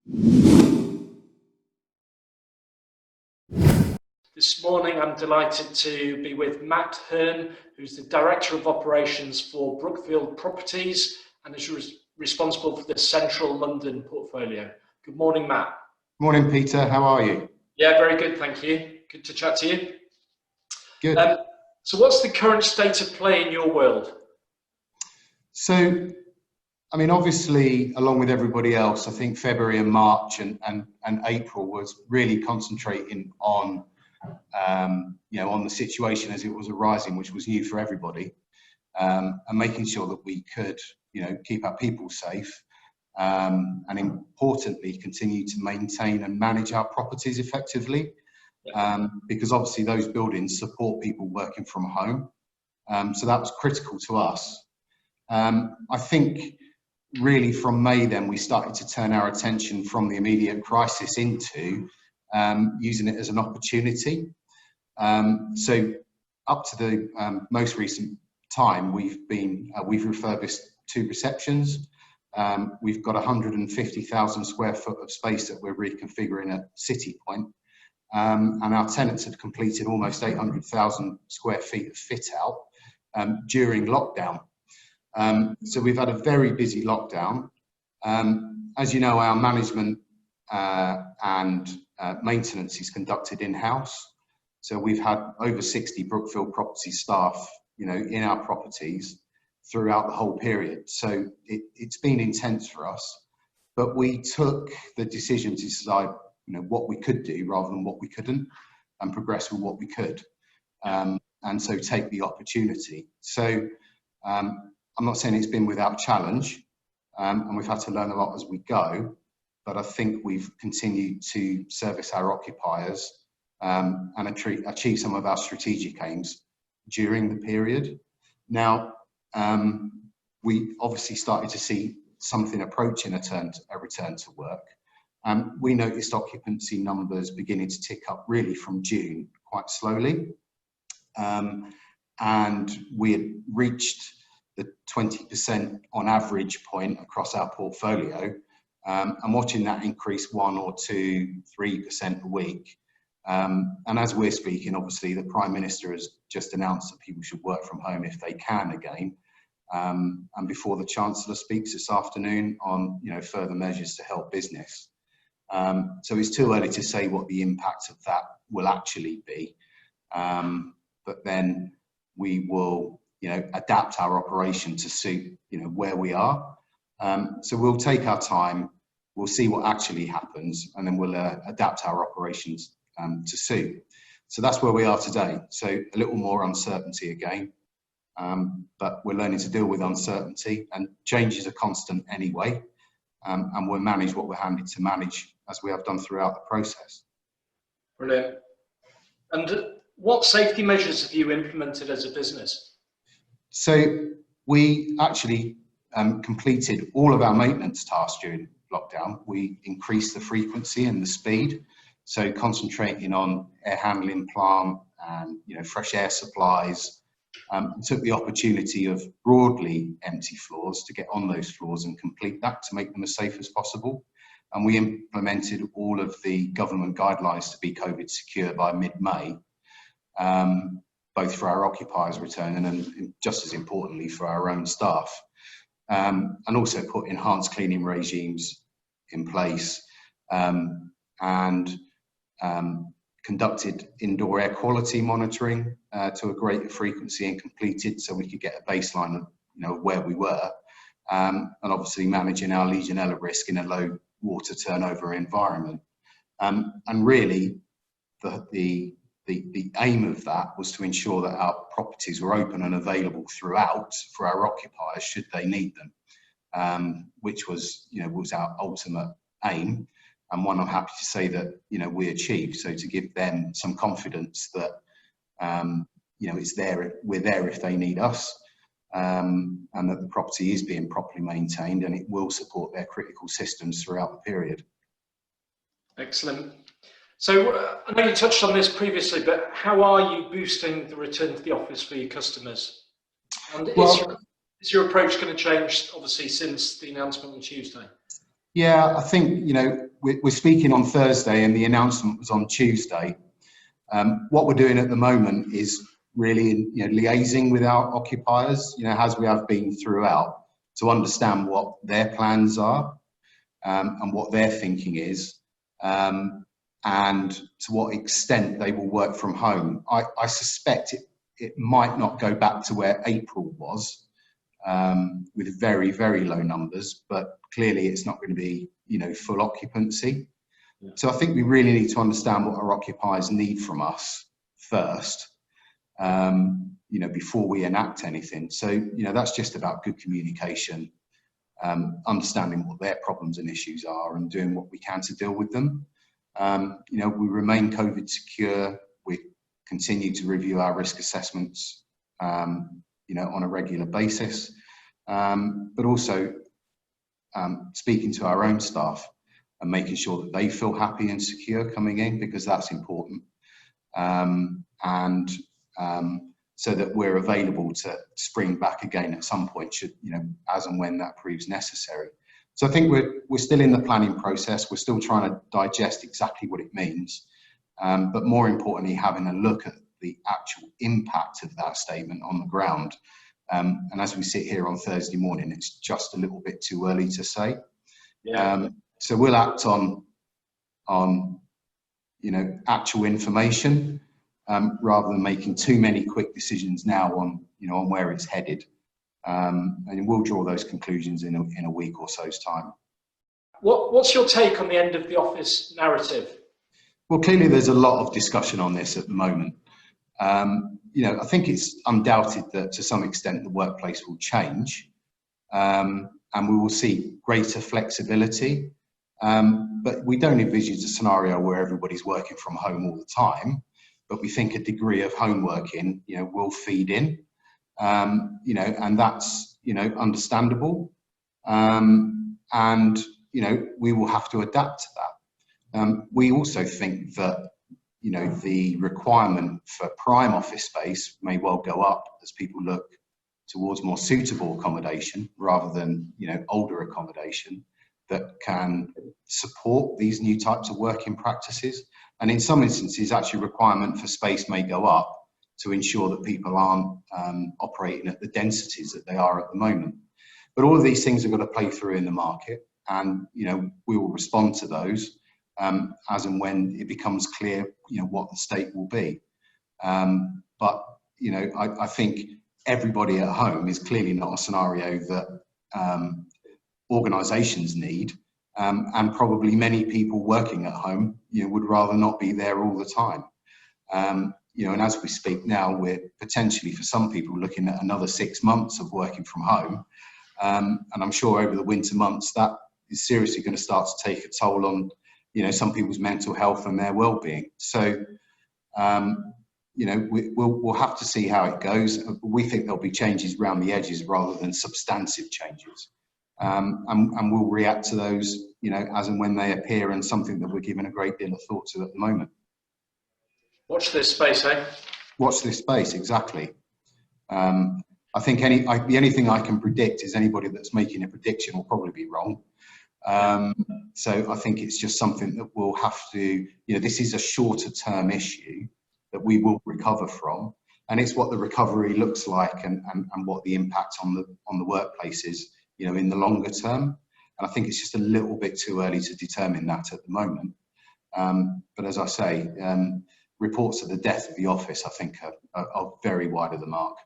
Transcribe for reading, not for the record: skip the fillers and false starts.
This morning, I'm delighted to be with Matt Hearn, who's the Director of Operations for Brookfield Properties and is responsible for the Central London portfolio. Good morning, Matt. Morning, Peter. How are you? Yeah, very good, thank you. Good to chat to you. Good. So what's the current state of play in your world? So, I mean, obviously, along with everybody else, I think February and March and April was really concentrating on, on the situation as it was arising, which was new for everybody, and making sure that we could, keep our people safe, and importantly, continue to maintain and manage our properties effectively, because obviously those buildings support people working from home. So that was critical to us. I think really from May then we started to turn our attention from the immediate crisis into using it as an opportunity. So up to the most recent time, we've refurbished 2 receptions. We've got 150,000 square foot of space that we're reconfiguring at City Point, and our tenants had completed almost 800,000 square feet of fit out during lockdown. So we've had a very busy lockdown. As you know, our management and maintenance is conducted in-house. So we've had over 60 Brookfield Properties staff, in our properties throughout the whole period. So it's been intense for us, but we took the decision to decide, what we could do rather than what we couldn't, and progress with what we could. And so take the opportunity. So I'm not saying it's been without challenge, and we've had to learn a lot as we go, but I think we've continued to service our occupiers and achieve some of our strategic aims during the period. Now, we obviously started to see something approaching a return to work. We noticed occupancy numbers beginning to tick up really from June, quite slowly. And we had reached the 20% on average point across our portfolio, and watching that increase 1 or 2, 3% a week. And as we're speaking, obviously the Prime Minister has just announced that people should work from home if they can again. And before the Chancellor speaks this afternoon on, further measures to help business. So it's too early to say what the impact of that will actually be. But then we will, adapt our operation to suit, where we are. So we'll take our time, we'll see what actually happens, and then we'll adapt our operations to suit. So that's where we are today. So a little more uncertainty again, but we're learning to deal with uncertainty, and change is a constant anyway, and we'll manage what we're handed to manage as we have done throughout the process. Brilliant. And what safety measures have you implemented as a business? So we actually completed all of our maintenance tasks during lockdown. We increased the frequency and the speed, so concentrating on air handling plant and fresh air supplies. Took the opportunity of broadly empty floors to get on those floors and complete that to make them as safe as possible. And we implemented all of the government guidelines to be COVID secure by mid-May. Both for our occupiers returning and just as importantly for our own staff, and also put enhanced cleaning regimes in place, and conducted indoor air quality monitoring to a greater frequency and completed so we could get a baseline of where we were, and obviously managing our Legionella risk in a low water turnover environment. And really the aim of that was to ensure that our properties were open and available throughout for our occupiers should they need them, which was, was our ultimate aim, and one I'm happy to say that, we achieved. So to give them some confidence that, it's there, we're there if they need us, and that the property is being properly maintained and it will support their critical systems throughout the period. Excellent. So I know you touched on this previously, but how are you boosting the return to the office for your customers? And is your approach going to change, obviously, since the announcement on Tuesday? Yeah, I think, we're speaking on Thursday and the announcement was on Tuesday. What we're doing at the moment is really, liaising with our occupiers, as we have been throughout, to understand what their plans are, and what their thinking is, and to what extent they will work from home. I suspect it might not go back to where April was, with very, very low numbers, but clearly it's not going to be, full occupancy. Yeah. So I think we really need to understand what our occupiers need from us first, before we enact anything. So, that's just about good communication, understanding what their problems and issues are and doing what we can to deal with them. We remain COVID secure. We continue to review our risk assessments, on a regular basis, but also speaking to our own staff and making sure that they feel happy and secure coming in, because that's important, and so that we're available to spring back again at some point, should, as and when that proves necessary. So I think we're still in the planning process. We're still trying to digest exactly what it means, but more importantly, having a look at the actual impact of that statement on the ground. And as we sit here on Thursday morning, it's just a little bit too early to say. Yeah. So we'll act on actual information, rather than making too many quick decisions now on where it's headed. And we'll draw those conclusions in a week or so's time. What's your take on the end of the office narrative? Well, clearly there's a lot of discussion on this at the moment. I think it's undoubted that to some extent the workplace will change, and we will see greater flexibility. But we don't envisage a scenario where everybody's working from home all the time, but we think a degree of home working, will feed in, and that's, understandable. And, we will have to adapt to that. We also think that, the requirement for prime office space may well go up as people look towards more suitable accommodation rather than, older accommodation that can support these new types of working practices. And in some instances, actually requirement for space may go up to ensure that people aren't operating at the densities that they are at the moment. But all of these things have got to play through in the market, and we will respond to those as and when it becomes clear what the state will be. But I think everybody at home is clearly not a scenario that organisations need, and probably many people working at home would rather not be there all the time. And as we speak now, we're potentially, for some people, looking at another 6 months of working from home, and I'm sure over the winter months that is seriously going to start to take a toll on some people's mental health and their well-being. So we'll have to see how it goes. We think there'll be changes around the edges rather than substantive changes. And we'll react to those, as and when they appear, and something that we're giving a great deal of thought to at the moment. Watch this space, eh? Watch this space, exactly. I think the only thing I can predict is anybody that's making a prediction will probably be wrong. So I think it's just something that we'll have to, this is a shorter term issue that we will recover from, and it's what the recovery looks like and what the impact on the workplace is, in the longer term. And I think it's just a little bit too early to determine that at the moment. But as I say, reports of the death of the office, I think, are very wide of the mark.